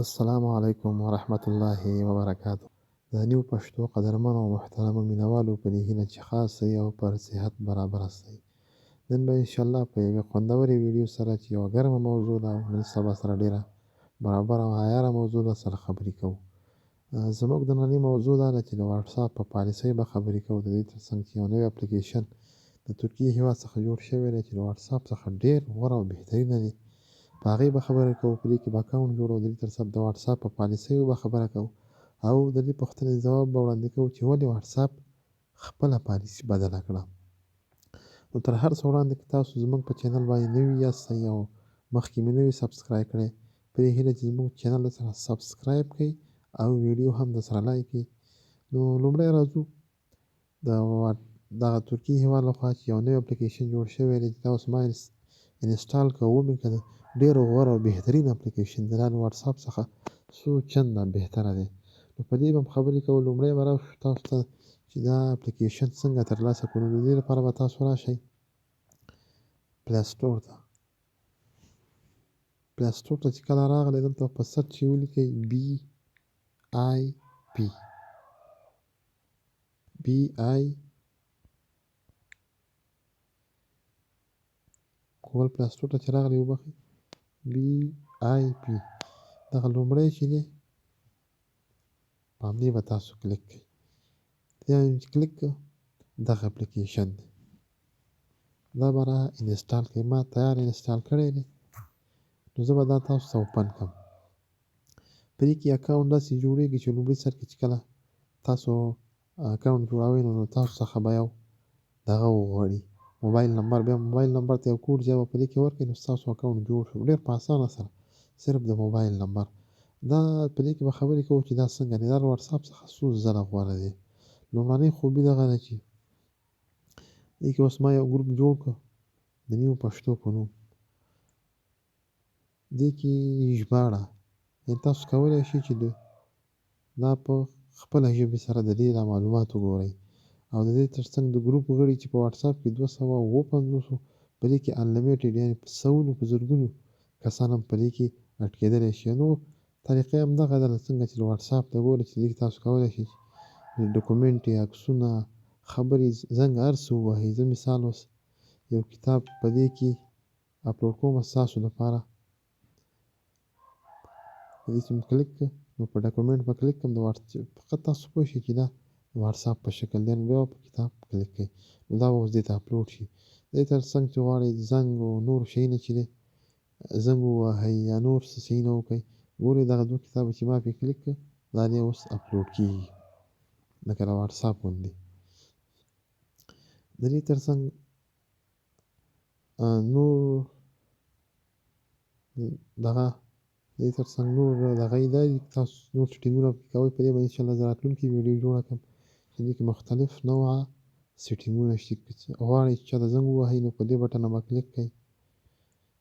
السلام علیکم ورحمت الله وبرکاته. د نیو پښتو قدرمنو او محترمو مینوالو په دې هیله چې ښه سئ او پر صحت برابر سئ. نن به انشاءالله په یوې خوندورې ویډیو سره چې یوه ګرمه موضوع ده او نن سبا سره ډېره برابره او عیاره موضوع ده سره خبرې کوو. زموږ د نننۍ موضوع دا ده چې د واټساپ په پالیسۍ به خبرې کوو. د دې تر څنګ چې یو نوی اپلیکیشن د ترکیې هېواد څخه جوړ شوی دی چې د واټساپ څخه ډېر غوره او بهترینه دی. په هغې به خبرې کوو. په دې کې به اکاونټ جوړو. د دې تر څنګ د واټساپ په پالیسیو به خبره کوو او د دې پوښتنې ځواب به وړاندې کوو چې ولې واټساپ خپله پالیسي بدله کړه. نو تر هر څه وړاندې که تاسو زموږ په چینل باندې نوي یاستئ او مخکې مې نه وي سبسکرایب کړی، په دې هیله چې زموږ چینل سره سبسکرایب کړئ او ویډیو هم درسره لایک کړئ. نو لومړی راځو دغه ترکیې هېواد لخوا چې یو نوی اپلیکیشن جوړ شوی دی چې دا اوس ما انسټال کړه ومې که ډېر غوره او بهترین اپلیکیشن دی. دا له واټساپ څخه څو چنده بهتره دی. نو په دې به هم خبرې کوو. لومړی به راشو تاسو ته چې دا اپلیکیشن څنګه ترلاسه کړو. د دې لپاره به تاسو راشئ پلی سټور ته. پلی سټور ته چې کله راغلی دلته په سرچ کې ولیکئ BI ګوګل پلی سټور ته چې راغلی وبخئ BIP دغه لومړی چې دی په همدې به تاسو کلیک کړئ. دا چې کلیک کړه دغه اپلیکیشن دی. دا به را انسټال کړئ. ما تیار انسټال کړی دی. نو زه به دا تاسو ته اوپن کړم. په دې کې اکاونټ داسې جوړېږي چې لومړي سر کې چې کله تاسو اکاونټ جوړوئ نو تاسو څخه به یو دغه وغواړي موبایل نمبر. بیا موبایل نمبر ته یو کوډ چې به په دې کې ورکړئ نو ستاسو اکاونټ جوړ شو. ډېر په اسانه سره صرف د موبایل نمبر. دا په دې کې به خبرې کوو چې دا څنګه دی. دا له واټساپ څخه څو ځله غوره دی. لومړنۍ خوبي دغه ده چې دې کې اوس ما یو ګروپ جوړ کړ د نیو پښتو په نوم. دې کې ژباړه یعنې تاسو کولی شئ چې دا په خپله ژبې سره د دې دا معلومات وګورئ او د دې تر څنګ د ګروپ غړي چې په واټساپ کې 250 په دې کې انلیمیټډ یعنې په سلونو په زرګونو کسان هم په دې کې اډ کېدلی شي. نو طریقه یې همدغه ده څنګه چې واټساپ ته ګورئ چې دې کې تاسو کولی شئ ډاکومنټ یې عکسونه خبرې زنګ هر څه ووهئ. زه مثال اوس یو کتاب په دې کې اپلوډ کوم ستاسو دپاره. په دې چې مې کلیک کړه نو په ډاکومنټ به کلیک کړم. د فقط تاسو پوه شئ چې دا د واټساپ په شکل دی. نو بیا به په کتاب کلیک کړئ نو دا به اوس دې ته اپلوډ شي. دې تر څنګ چې غواړئ زنګ او نور شیونه چې دی زنګ ووهئ یا نور څه شیونه وکړئ. ګورئ دغه 2 کتابه چې ما پرې کلیک کړه دا دې اوس اپلوډ کېږي لکه د واټساپ غوندې. د دې تر څنګ نور دغه د دې تر څنګ نور دغه یې دا دي تاسو نور سیټینګونه پکې کوئ. په دې به انشاءالله زه راتلونکې ویډیو جوړه کړم چې دې کې مختلف نوعه سیټینګونه شته. که غواړئ چې چاته زنګ ووهئ نو په دې بټنه به کلیک کړئ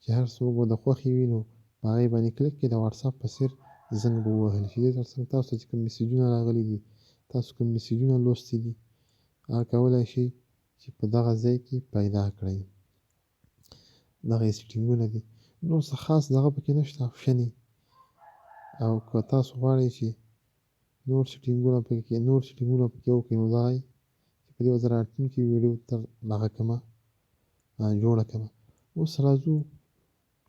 چې هر څوک به د خوښې وي نو په هغې باندې کلیک کړئ. د واټساپ په څېر زنګ به ووهل شي. دې تر څنګ تاسو ته چې کوم میسیجونه راغلي دي تاسو کوم میسیجونه لوستي دي هغه کولی شئ چې په دغه ځای کې پیدا کړئ. دغه یې سیټینګونه دي. نور څه خاص دغه پکې نشته آپشنې. او که تاسو غواړئ چې نور سیټینګونه پکې وکړئ نو دغه یې چې په دې به زه راتلونکې ویډیو تر دغه کړمه جوړه کړمه. اوس راځو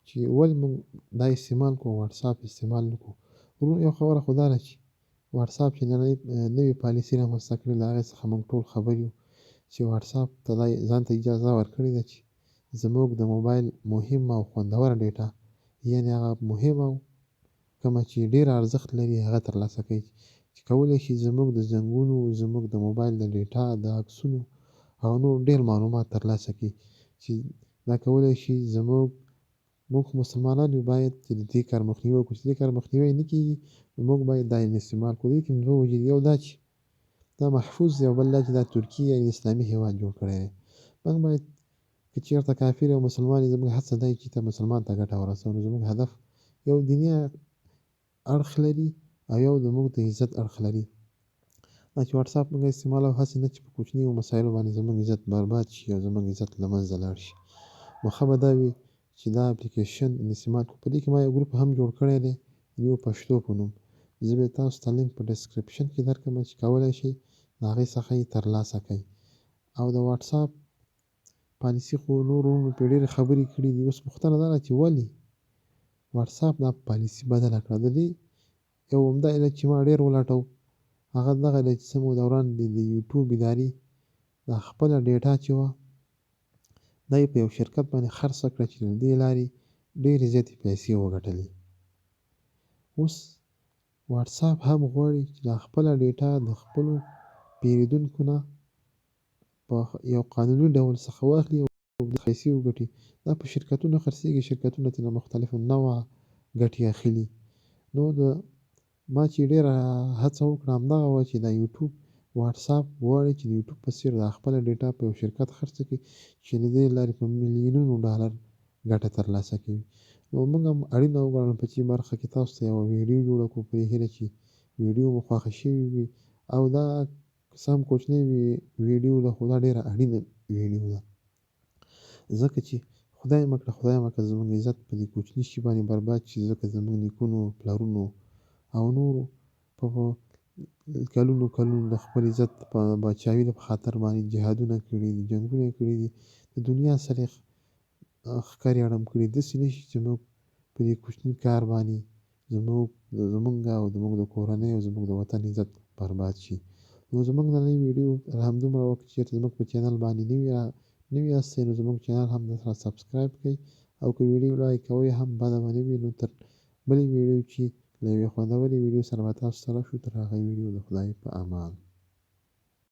چې ولې موږ دا استعمال کوو واټساپ استعمال نه کوو. وروڼو یو خبره خو دا ده چې واټساپ چې نوې پالیسي رامنځته کړې له هغې څخه موږ ټول خبر یو چې واټساپ ته دا ځان ته اجازه ورکړې ده چې زموږ د موبایل مهمه او خوندوره ډیټا یعنې هغه مهمه او کومه چې ډېر ارزښت لري هغه ترلاسه کوي چې کولی شي زموږ د زنګونو زموږ د موبایل د ډیټا د عکسونو او نور ډېر معلومات ترلاسه کړي چې دا کولی شي موږ مسلمانان یو باید چې د دې کار مخنیوی وکړو. چې دې کار مخنیوی نه کېږي نو موږ باید دا استعمال کړو. دې کې 2 وجې دي. یو دا چې دا محفوظ دی او بل دا چې دا ترکیې یعنې اسلامي هېواد جوړ کړی دی. موږ باید که چېرته کافر او مسلمان یې زموږ هڅه دا وي چې مسلمان ته ګټه ورسوو. نو زموږ هدف یو دیني اړخ لري او یو زموږ د عزت اړخ لري. دا چې واټساپ موږ استعمالوو هسې نه چې په کوچنیو مسایلو باندې زموږ عزت برباد شي او زموږ عزت له منځه لاړ شي. نو ښه به دا وي چې دا اپلیکیشن استعمال کړو. په دې کې ما یو ګروپ هم جوړ کړی دی نیو پښتو په نوم. زه به تاسو ته لینک په ډسکرپشن کې درکړم چې کولی شئ د هغې څخه یې ترلاسه کړئ. او د واتساپ پالیسي خو نورو پرې ډېرې خبرې کړي دي. اوس پوښتنه دا ده چې ولې واتساپ دا پالیسي بدله کړه. د دې یو عمده علت چې ما ډېر ولټو هغه دغه دی چې څه موده وړاندې د یوټیوب ادارې دا خپله ډیټا چې وه دا یې په یو شرکت باندې خرڅه کړه چې له دې لارې ډېرې زیاتې پیسې وګټلې. اوس واتساپ هم غواړي چې دا خپله ډیټا د خپلو پیرودونکو نه په یو قانوني ډول څخه واخلي او پیسې وګټي. دا په شرکتونو خرڅېږي، شرکتونه ترېنه مختلفو نوعه ګټې اخلي. نو ما چې ډېره هڅه وکړه همدغه وه چې دا یوټیوب واتساپ غواړي چې د یوټیوب په څېر دا خپله ډیټا په یو شرکت خرڅه کړي چې د دې لارې په میلیونونو ډالر ګټه ترلاسه کوي. نو موږ هم اړینه وګڼله په دې برخه کې تاسو ته یوه ویډیو جوړه کړو په دې هیله چې ویډیو مو خوښه شوې وي او دا څه هم کوچنۍ ویډیو ده خو دا ډېره اړینه ویډیو ده، ځکه چې خدای مه کړه زموږ عزت په دې کوچني شي باندې برباد شي، ځکه زموږ نیکونو پلرونو او نورو په کلونو د خپل عزت په باچاوي په خاطر باندې جهادونه کړي دي، جنګونه کړي دي، د دنیا سره یې ښکرې اړم کړي. داسې نه شي چې موږ په دې کوچني کار باندې زموږ او زموږ د کورنۍ او زموږ د وطن عزت برباد شي. نو زموږ نننۍ ویډیو همدومره وه. که چېرته زموږ په چینل باندې نوي یاستئ نو زموږ چینل هم سره سبسکرایب کړئ او که ویډیو لایک کوئ هم بده به نه وي. نو تر بلې ویډیو چې له یوې خوندورې ویډیو سره به تاسو سره شو، تر هغې ویډیو د خدای په امان.